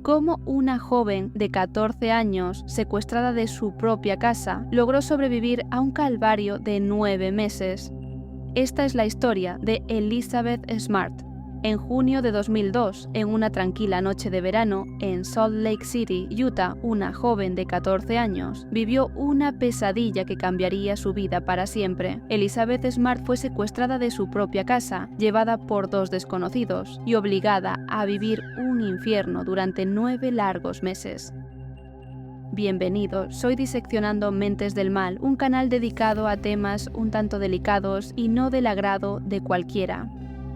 cómo una joven de 14 años, secuestrada de su propia casa, logró sobrevivir a un calvario de 9 meses. Esta es la historia de Elizabeth Smart. En junio de 2002, en una tranquila noche de verano, en Salt Lake City, Utah, una joven de 14 años vivió una pesadilla que cambiaría su vida para siempre. Elizabeth Smart fue secuestrada de su propia casa, llevada por 2 desconocidos y obligada a vivir un infierno durante 9 largos meses. Bienvenido, soy Diseccionando Mentes del Mal, un canal dedicado a temas un tanto delicados y no del agrado de cualquiera.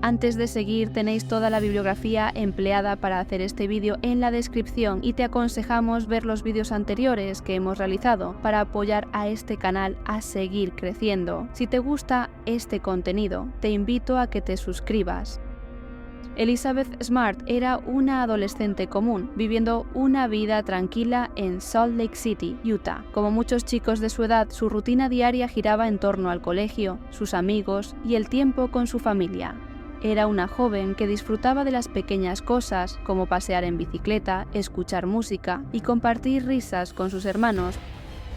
Antes de seguir, tenéis toda la bibliografía empleada para hacer este vídeo en la descripción y te aconsejamos ver los vídeos anteriores que hemos realizado para apoyar a este canal a seguir creciendo. Si te gusta este contenido, te invito a que te suscribas. Elizabeth Smart era una adolescente común, viviendo una vida tranquila en Salt Lake City, Utah. Como muchos chicos de su edad, su rutina diaria giraba en torno al colegio, sus amigos y el tiempo con su familia. Era una joven que disfrutaba de las pequeñas cosas, como pasear en bicicleta, escuchar música y compartir risas con sus hermanos.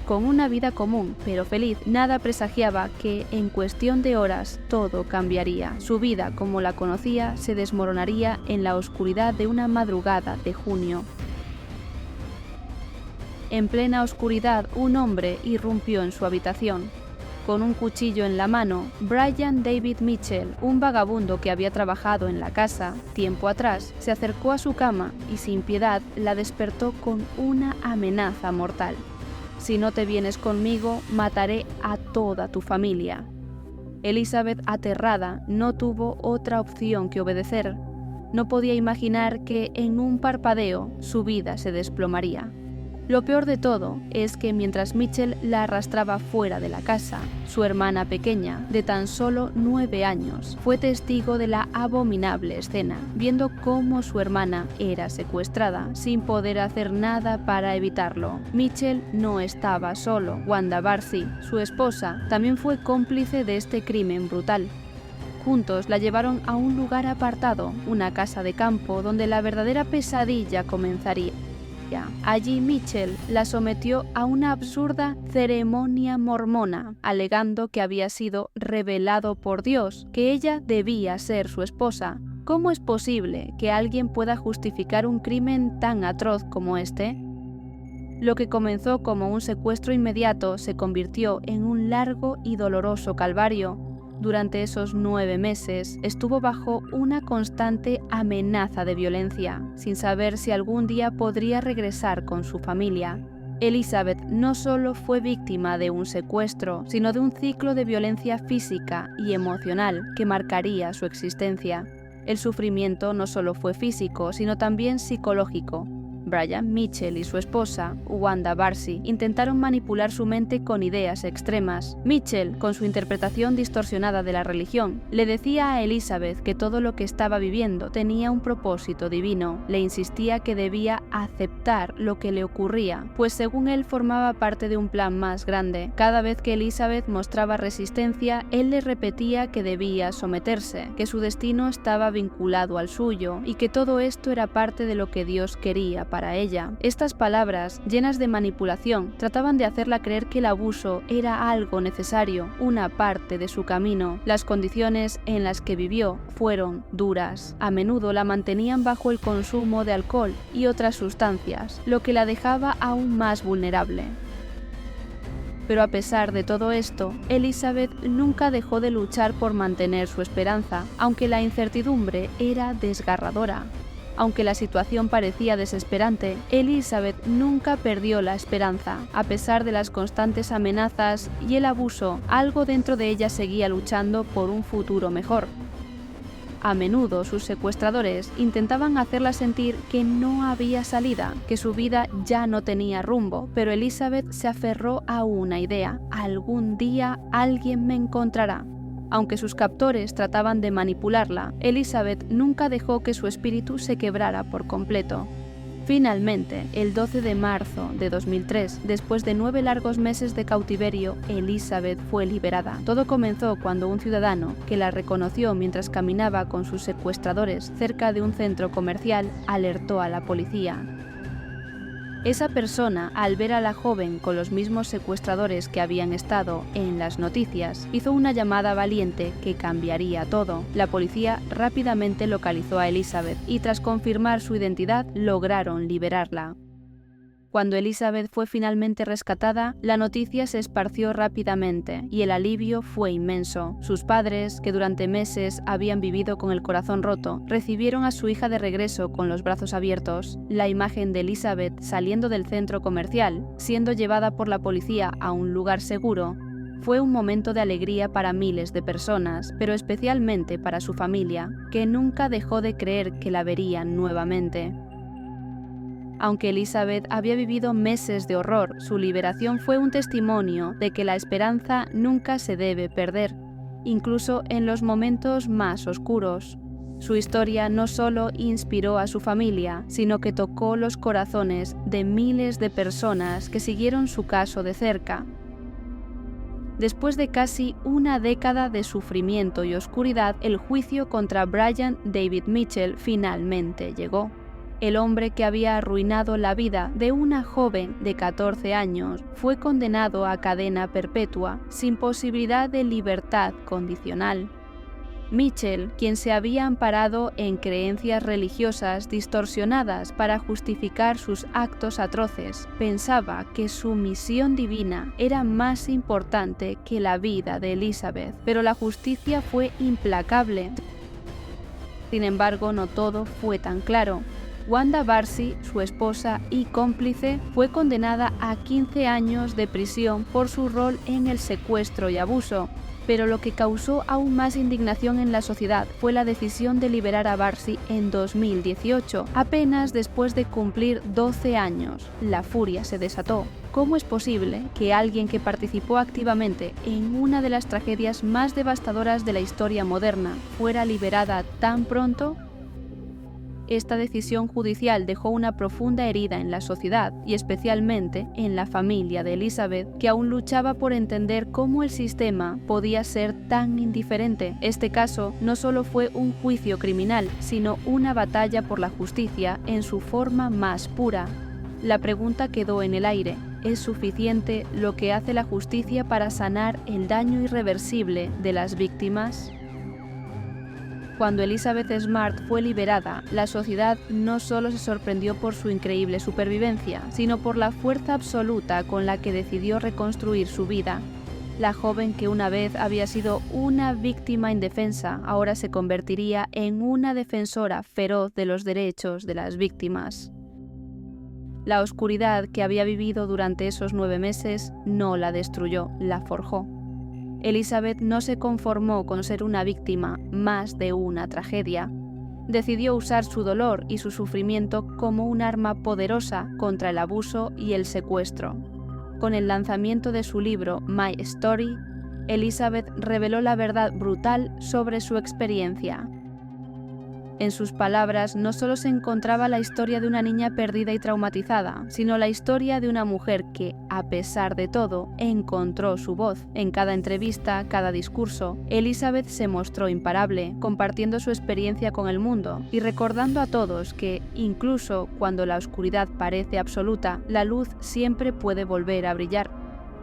Con una vida común, pero feliz, nada presagiaba que, en cuestión de horas, todo cambiaría. Su vida, como la conocía, se desmoronaría en la oscuridad de una madrugada de junio. En plena oscuridad, un hombre irrumpió en su habitación. Con un cuchillo en la mano, Brian David Mitchell, un vagabundo que había trabajado en la casa tiempo atrás, se acercó a su cama y sin piedad la despertó con una amenaza mortal. Si no te vienes conmigo, mataré a toda tu familia. Elizabeth, aterrada, no tuvo otra opción que obedecer. No podía imaginar que en un parpadeo su vida se desplomaría. Lo peor de todo es que mientras Mitchell la arrastraba fuera de la casa, su hermana pequeña, de tan solo 9 años, fue testigo de la abominable escena, viendo cómo su hermana era secuestrada, sin poder hacer nada para evitarlo. Mitchell no estaba solo. Wanda Barcy, su esposa, también fue cómplice de este crimen brutal. Juntos la llevaron a un lugar apartado, una casa de campo, donde la verdadera pesadilla comenzaría. Allí Mitchell la sometió a una absurda ceremonia mormona, alegando que había sido revelado por Dios que ella debía ser su esposa. ¿Cómo es posible que alguien pueda justificar un crimen tan atroz como este? Lo que comenzó como un secuestro inmediato se convirtió en un largo y doloroso calvario. Durante esos 9 meses estuvo bajo una constante amenaza de violencia, sin saber si algún día podría regresar con su familia. Elizabeth no solo fue víctima de un secuestro, sino de un ciclo de violencia física y emocional que marcaría su existencia. El sufrimiento no solo fue físico, sino también psicológico. Brian Mitchell y su esposa, Wanda Barcy, intentaron manipular su mente con ideas extremas. Mitchell, con su interpretación distorsionada de la religión, le decía a Elizabeth que todo lo que estaba viviendo tenía un propósito divino. Le insistía que debía aceptar lo que le ocurría, pues según él formaba parte de un plan más grande. Cada vez que Elizabeth mostraba resistencia, él le repetía que debía someterse, que su destino estaba vinculado al suyo y que todo esto era parte de lo que Dios quería para ella. Estas palabras, llenas de manipulación, trataban de hacerla creer que el abuso era algo necesario, una parte de su camino. Las condiciones en las que vivió fueron duras. A menudo la mantenían bajo el consumo de alcohol y otras sustancias, lo que la dejaba aún más vulnerable. Pero a pesar de todo esto, Elizabeth nunca dejó de luchar por mantener su esperanza, aunque la incertidumbre era desgarradora. Aunque la situación parecía desesperante, Elizabeth nunca perdió la esperanza. A pesar de las constantes amenazas y el abuso, algo dentro de ella seguía luchando por un futuro mejor. A menudo sus secuestradores intentaban hacerla sentir que no había salida, que su vida ya no tenía rumbo, pero Elizabeth se aferró a una idea: algún día alguien me encontrará. Aunque sus captores trataban de manipularla, Elizabeth nunca dejó que su espíritu se quebrara por completo. Finalmente, el 12 de marzo de 2003, después de 9 largos meses de cautiverio, Elizabeth fue liberada. Todo comenzó cuando un ciudadano, que la reconoció mientras caminaba con sus secuestradores cerca de un centro comercial, alertó a la policía. Esa persona, al ver a la joven con los mismos secuestradores que habían estado en las noticias, hizo una llamada valiente que cambiaría todo. La policía rápidamente localizó a Elizabeth y tras confirmar su identidad lograron liberarla. Cuando Elizabeth fue finalmente rescatada, la noticia se esparció rápidamente y el alivio fue inmenso. Sus padres, que durante meses habían vivido con el corazón roto, recibieron a su hija de regreso con los brazos abiertos. La imagen de Elizabeth saliendo del centro comercial, siendo llevada por la policía a un lugar seguro, fue un momento de alegría para miles de personas, pero especialmente para su familia, que nunca dejó de creer que la verían nuevamente. Aunque Elizabeth había vivido meses de horror, su liberación fue un testimonio de que la esperanza nunca se debe perder, incluso en los momentos más oscuros. Su historia no solo inspiró a su familia, sino que tocó los corazones de miles de personas que siguieron su caso de cerca. Después de casi una década de sufrimiento y oscuridad, el juicio contra Brian David Mitchell finalmente llegó. El hombre que había arruinado la vida de una joven de 14 años fue condenado a cadena perpetua, sin posibilidad de libertad condicional. Mitchell, quien se había amparado en creencias religiosas distorsionadas para justificar sus actos atroces, pensaba que su misión divina era más importante que la vida de Elizabeth, pero la justicia fue implacable. Sin embargo, no todo fue tan claro. Wanda Barcy, su esposa y cómplice, fue condenada a 15 años de prisión por su rol en el secuestro y abuso, pero lo que causó aún más indignación en la sociedad fue la decisión de liberar a Barcy en 2018, apenas después de cumplir 12 años. La furia se desató. ¿Cómo es posible que alguien que participó activamente en una de las tragedias más devastadoras de la historia moderna fuera liberada tan pronto? Esta decisión judicial dejó una profunda herida en la sociedad y especialmente en la familia de Elizabeth, que aún luchaba por entender cómo el sistema podía ser tan indiferente. Este caso no solo fue un juicio criminal, sino una batalla por la justicia en su forma más pura. La pregunta quedó en el aire: ¿es suficiente lo que hace la justicia para sanar el daño irreversible de las víctimas? Cuando Elizabeth Smart fue liberada, la sociedad no solo se sorprendió por su increíble supervivencia, sino por la fuerza absoluta con la que decidió reconstruir su vida. La joven que una vez había sido una víctima indefensa, ahora se convertiría en una defensora feroz de los derechos de las víctimas. La oscuridad que había vivido durante esos 9 meses no la destruyó, la forjó. Elizabeth no se conformó con ser una víctima más de una tragedia. Decidió usar su dolor y su sufrimiento como un arma poderosa contra el abuso y el secuestro. Con el lanzamiento de su libro My Story, Elizabeth reveló la verdad brutal sobre su experiencia. En sus palabras no solo se encontraba la historia de una niña perdida y traumatizada, sino la historia de una mujer que, a pesar de todo, encontró su voz. En cada entrevista, cada discurso, Elizabeth se mostró imparable, compartiendo su experiencia con el mundo y recordando a todos que, incluso cuando la oscuridad parece absoluta, la luz siempre puede volver a brillar.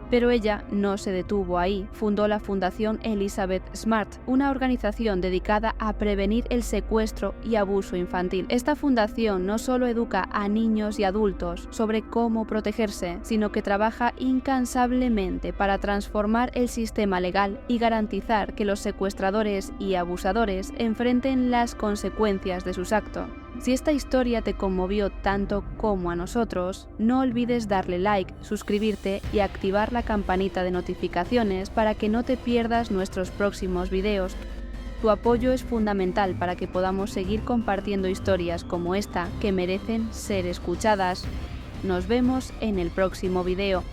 Pero ella no se detuvo ahí. Fundó la Fundación Elizabeth Smart, una organización dedicada a prevenir el secuestro y abuso infantil. Esta fundación no solo educa a niños y adultos sobre cómo protegerse, sino que trabaja incansablemente para transformar el sistema legal y garantizar que los secuestradores y abusadores enfrenten las consecuencias de sus actos. Si esta historia te conmovió tanto como a nosotros, no olvides darle like, suscribirte y activar la campanita de notificaciones para que no te pierdas nuestros próximos videos. Tu apoyo es fundamental para que podamos seguir compartiendo historias como esta que merecen ser escuchadas. Nos vemos en el próximo video.